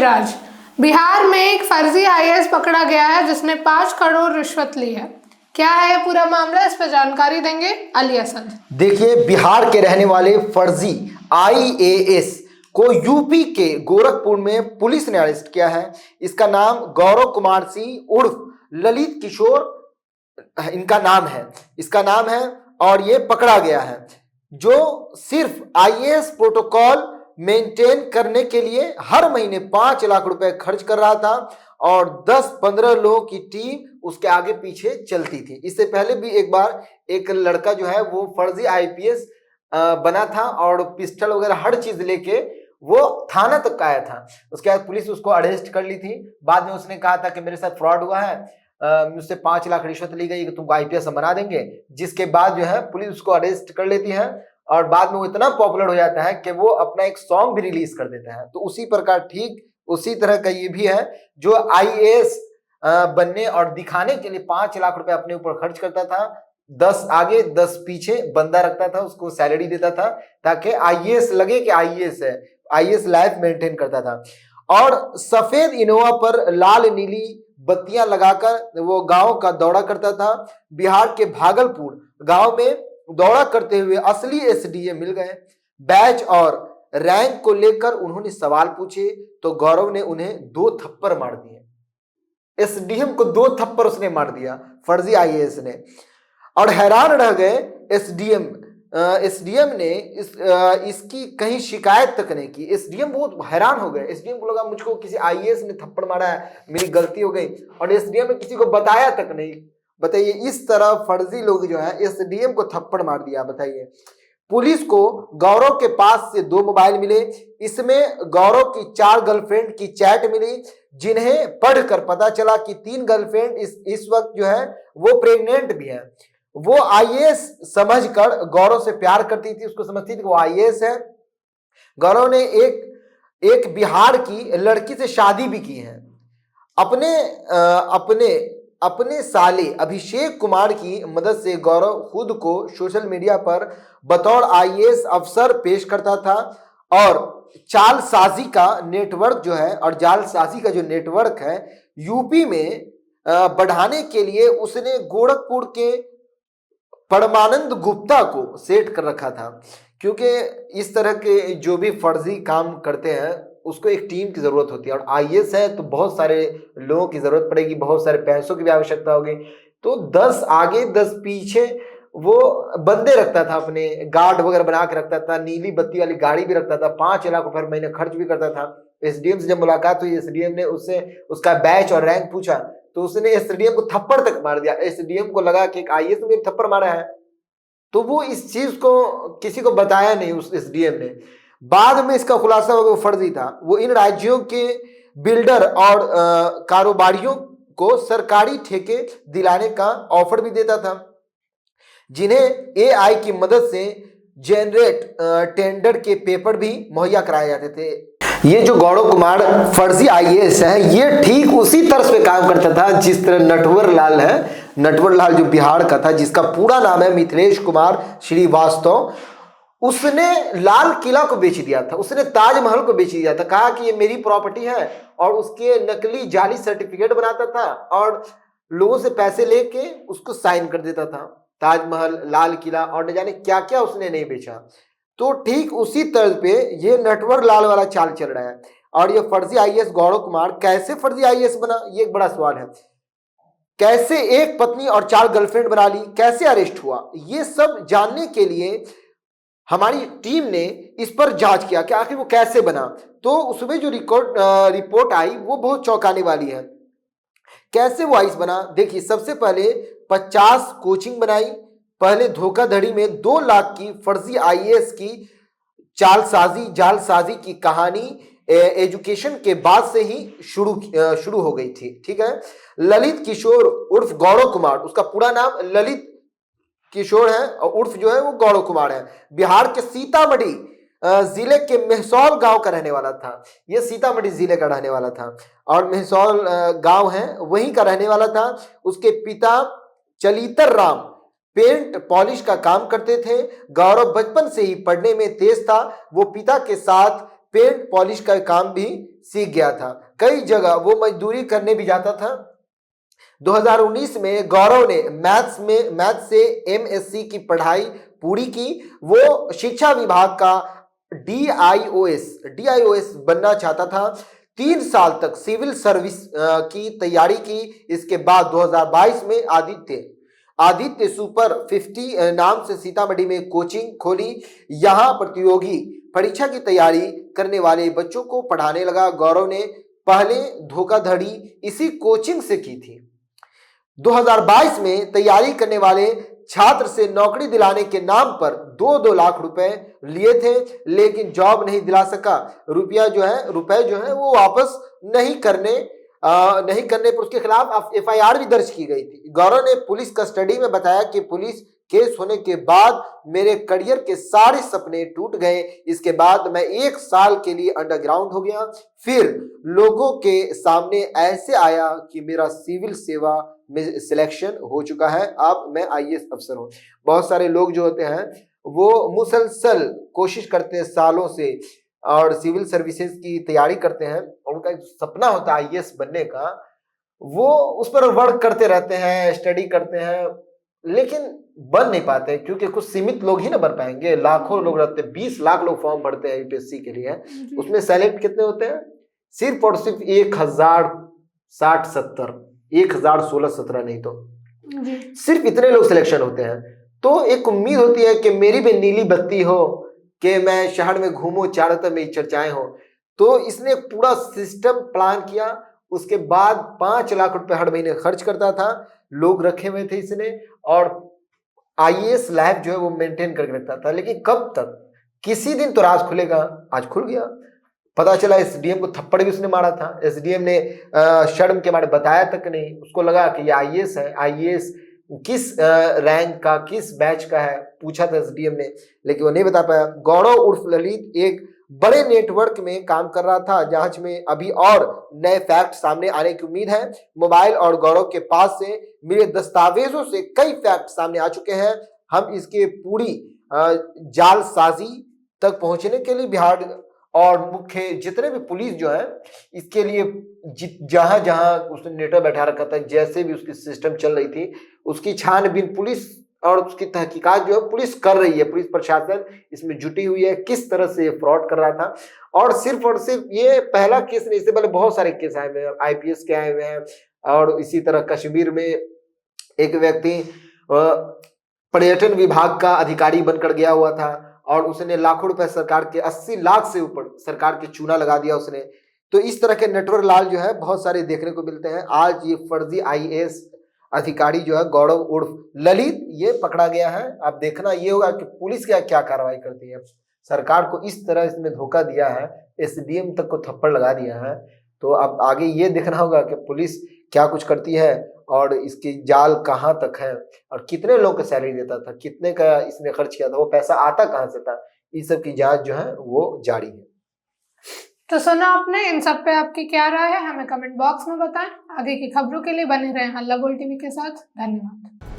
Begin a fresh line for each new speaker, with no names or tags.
अलीराज। बिहार में एक फर्जी आईएएस पकड़ा गया है जिसने 5 करोड़ रिश्वत ली है। क्या है पूरा मामला, इस पर जानकारी देंगे अली असद।
देखिए, बिहार के रहने वाले फर्जी आईएएस को यूपी के गोरखपुर में पुलिस ने अरेस्ट किया है। इसका नाम गौरव कुमार सिंह उर्फ ललित किशोर इनका नाम है, इसका नाम है और ये पकड़ा गया है, जो सिर्फ आईएएस प्रोटोकॉल मेंटेन करने के लिए हर महीने 5 लाख रुपए खर्च कर रहा था और 10-15 लोगों की टीम उसके आगे पीछे चलती थी। इससे पहले भी एक बार एक लड़का जो है वो फर्जी आईपीएस बना था और पिस्टल वगैरह हर चीज लेके वो थाना तक आया था। उसके बाद पुलिस उसको अरेस्ट कर ली थी। बाद में उसने कहा था कि मेरे साथ फ्रॉड हुआ है, मुझसे 5 लाख रिश्वत ली गई कि तुमको आईपीएस बना देंगे। जिसके बाद जो है पुलिस उसको अरेस्ट कर लेती है और बाद में वो इतना पॉपुलर हो जाता है कि वो अपना एक सॉन्ग भी रिलीज कर देता है। तो उसी प्रकार ठीक उसी तरह का ये भी है, जो आईएएस बनने और दिखाने के लिए 5 लाख रुपए अपने ऊपर खर्च करता था। 10 आगे 10 पीछे बंदा रखता था, उसको सैलरी देता था ताकि आईएएस लगे कि आईएएस है, आईएएस लाइफ मेंटेन करता था। और सफेद इनोवा पर लाल नीली बत्तियां लगाकर वो गांव का दौरा करता था। बिहार के भागलपुर गांव में दौरा करते हुए असली एसडीएम मिल गए। बैच और रैंक को लेकर उन्होंने सवाल पूछे तो गौरव ने उन्हें 2 थप्पड़ मार दिए। एसडीएम को 2 थप्पड़ उसने मार दिया, फर्जी आईएएस ने, और हैरान रह गए एसडीएम। एसडीएम ने इसकी कहीं शिकायत तक नहीं की। एसडीएम बहुत हैरान हो गए। एसडीएम को लगा मुझको किसी आईएएस ने थप्पड़ मारा है, मेरी गलती हो गई, और एसडीएम ने किसी को बताया तक नहीं। बताइए, इस तरह फर्जी लोग जो है एसडीएम को थप्पड़ मार दिया। बताइए, पुलिस को गौरव के पास से 2 मोबाइल मिले। इसमें गौरव की 4 गर्लफ्रेंड की चैट मिली, जिन्हें पढ़कर पता चला कि 3 गर्लफ्रेंड इस वक्त जो है वो प्रेग्नेंट भी है। वो आईएएस समझकर गौरव से प्यार करती थी, उसको समझती थी कि वो आईएएस है। गौरव ने एक बिहार की लड़की से शादी भी की है। अपने साले अभिषेक कुमार की मदद से गौरव खुद को सोशल मीडिया पर बतौर आईएएस अफसर पेश करता था और जालसाजी का जो नेटवर्क है यूपी में बढ़ाने के लिए उसने गोरखपुर के परमानंद गुप्ता को सेट कर रखा था। क्योंकि इस तरह के जो भी फर्जी काम करते हैं उसको एक टीम की जरूरत होती है, और आईएएस है तो बहुत सारे लोगों की जरूरत पड़ेगी, बहुत सारे पैसों की भी आवश्यकता होगी। तो 10 आगे 10 पीछे वो बंदे रखता था, अपने गार्ड वगैरह बना के रखता था, नीली बत्ती वाली गाड़ी भी रखता था, 5 लाख रुपए हर महीने खर्च भी करता था। एसडीएम से जब मुलाकात हुई, एसडीएम ने उससे उसका बैच और रैंक पूछा तो उसने एसडीएम को थप्पड़ तक मार दिया। एसडीएम को लगा कि एक आईएएस ने थप्पड़ मारा है, तो वो इस चीज को किसी को बताया नहीं उस एसडीएम ने। बाद में इसका खुलासा हो गया वो फर्जी था। वो इन राज्यों के बिल्डर और कारोबारियों को सरकारी ठेके दिलाने का ऑफर भी देता था, जिन्हें एआई की मदद से जेनरेट टेंडर के पेपर भी मुहैया कराए जाते थे। ये जो गौरव कुमार फर्जी आईएएस है, ये ठीक उसी तरह पे काम करता था जिस तरह नटवर लाल है। नटवर लाल जो बिहार का था, जिसका पूरा नाम है मिथिलेश कुमार श्रीवास्तव, उसने लाल किला को बेच दिया था, उसने ताजमहल को बेच दिया था, कहा कि ये मेरी प्रॉपर्टी है, और उसके नकली जाली सर्टिफिकेट बनाता था और लोगों से पैसे लेके उसको साइन कर देता था। ताजमहल, लाल किला और न जाने क्या क्या उसने नहीं बेचा। तो ठीक उसी तर्ज पे ये नटवर लाल वाला चाल चल रहा है। और ये फर्जी आईएएस गौरव कुमार कैसे फर्जी आईएएस बना, ये एक बड़ा सवाल है। कैसे एक पत्नी और 4 गर्लफ्रेंड बना ली, कैसे अरेस्ट हुआ, ये सब जानने के लिए हमारी टीम ने इस पर जांच किया कि आखिर वो कैसे बना। तो उसमें जो रिपोर्ट आई वो बहुत चौंकाने वाली है। कैसे वो आईएएस बना, देखिए, सबसे पहले 50 कोचिंग बनाई। पहले धोखाधड़ी में 2 लाख की फर्जी आईएएस की जालसाजी की कहानी एजुकेशन के बाद से ही शुरू हो गई थी। ठीक है, ललित किशोर उर्फ गौरव कुमार, उसका पूरा नाम ललित किशोर है और उर्फ जो है वो गौरव कुमार है। बिहार के सीतामढ़ी जिले के मेहसौल गांव का रहने वाला था। ये सीतामढ़ी जिले का रहने वाला था और मेहसौल गांव है वहीं का रहने वाला था। उसके पिता चलीतर राम पेंट पॉलिश का काम करते थे। गौरव बचपन से ही पढ़ने में तेज था। वो पिता के साथ पेंट पॉलिश का काम भी सीख गया था। कई जगह वो मजदूरी करने भी जाता था। 2019 में गौरव ने मैथ्स से एमएससी की पढ़ाई पूरी की। वो शिक्षा विभाग का डीआईओएस बनना चाहता था। 3 साल तक सिविल सर्विस की तैयारी की। इसके बाद 2022 में आदित्य सुपर 50 नाम से सीतामढ़ी में कोचिंग खोली। यहां प्रतियोगी परीक्षा की तैयारी करने वाले बच्चों को पढ़ाने लगा। गौरव ने पहले धोखाधड़ी इसी कोचिंग से की थी। 2022 में तैयारी करने वाले छात्र से नौकरी दिलाने के नाम पर 2-2 लाख रुपए लिए थे, लेकिन जॉब नहीं दिला सका। रुपए जो है वो वापस नहीं करने पर उसके खिलाफ एफआईआर भी दर्ज की गई थी। गौरव ने पुलिस कस्टडी में बताया कि पुलिस केस होने के बाद मेरे करियर के सारे सपने टूट गए। इसके बाद मैं 1 साल के लिए अंडरग्राउंड हो गया। फिर लोगों के सामने ऐसे आया कि मेरा सिविल सेवा में सिलेक्शन हो चुका है। अब मैं आईएएस अफसर हूं। बहुत सारे लोग जो होते हैं वो मुसलसल कोशिश करते हैं सालों से और सिविल सर्विसेज की तैयारी करते हैं। उनका एक सपना होता है आईएएस बनने का, वो उस पर वर्क करते रहते हैं, स्टडी करते हैं, लेकिन बन नहीं पाते क्योंकि कुछ सीमित लोग ही ना बन पाएंगे। लाखों लोग रहते हैं, 20 लाख लोग फॉर्म भरते हैं यूपीएससी के लिए। उसमें सेलेक्ट कितने होते हैं? सिर्फ और सिर्फ 1016 नहीं तो सिर्फ इतने लोग सिलेक्शन होते हैं। तो एक उम्मीद होती है कि मेरी भी नीली बत्ती हो, कि मैं शहर में घूमूं, चारों तरफ मेरी चर्चाएं हो। तो इसने पूरा सिस्टम प्लान किया। उसके बाद 5 लाख रुपए हर महीने खर्च करता था। लोग रखे हुए थे इसने, और आईएएस लैब जो है वो मेंटेन करके रखता था। लेकिन कब तक? किसी दिन तो राज खुलेगा। आज खुल गया। पता चला एसडीएम को थप्पड़ भी उसने मारा था। एसडीएम ने शर्म के बारे में बताया तक नहीं। उसको लगा कि ये आईएएस है। आईएएस किस रैंक का, किस बैच का है, पूछा था एसडीएम ने, लेकिन वो नहीं बता पाया। गौरव उर्फ ललित एक बड़े नेटवर्क में काम कर रहा था। जांच में अभी और नए फैक्ट सामने आने की उम्मीद है। मोबाइल और गौरव के पास से मिले दस्तावेजों से कई फैक्ट सामने आ चुके हैं। हम इसके पूरी जालसाजी तक पहुंचने के लिए बिहार और मुख्य जितने भी पुलिस जो है इसके लिए जहां जहां उसने नेटवर्क बैठा रखा था, जैसे भी उसकी सिस्टम चल रही थी, उसकी छानबीन पुलिस और उसकी तहकीकात जो है पुलिस कर रही है। पुलिस प्रशासन इसमें जुटी हुई है, किस तरह से फ्रॉड कर रहा था। और सिर्फ ये पहला केस नहीं, इससे पहले बहुत सारे केस आए हुए हैं, आईपीएस के आए हुए हैं। और इसी तरह कश्मीर में एक व्यक्ति पर्यटन विभाग का अधिकारी बनकर गया हुआ था और उसने लाखों रुपए सरकार के 80 लाख से ऊपर सरकार के चूना लगा दिया उसने। तो इस तरह के नेटवर्क लाल जो है बहुत सारे देखने को मिलते हैं। आज ये फर्जी आईएएस अधिकारी जो है गौरव उर्फ ललित ये पकड़ा गया है। अब देखना ये होगा कि पुलिस क्या कार्रवाई करती है। सरकार को इस तरह इसने धोखा दिया है, एसडीएम तक को थप्पड़ लगा दिया है। तो अब आगे ये देखना होगा कि पुलिस क्या कुछ करती है और इसकी जाल कहाँ तक है और कितने लोग को सैलरी देता था, कितने का इसने खर्च किया था, वो पैसा आता कहाँ से था। इस सब की जांच जो है वो जारी है।
तो सुना आपने, इन सब पे आपकी क्या राय है हमें कमेंट बॉक्स में बताएं। आगे की खबरों के लिए बने रहें हल्ला बोल टीवी के साथ। धन्यवाद।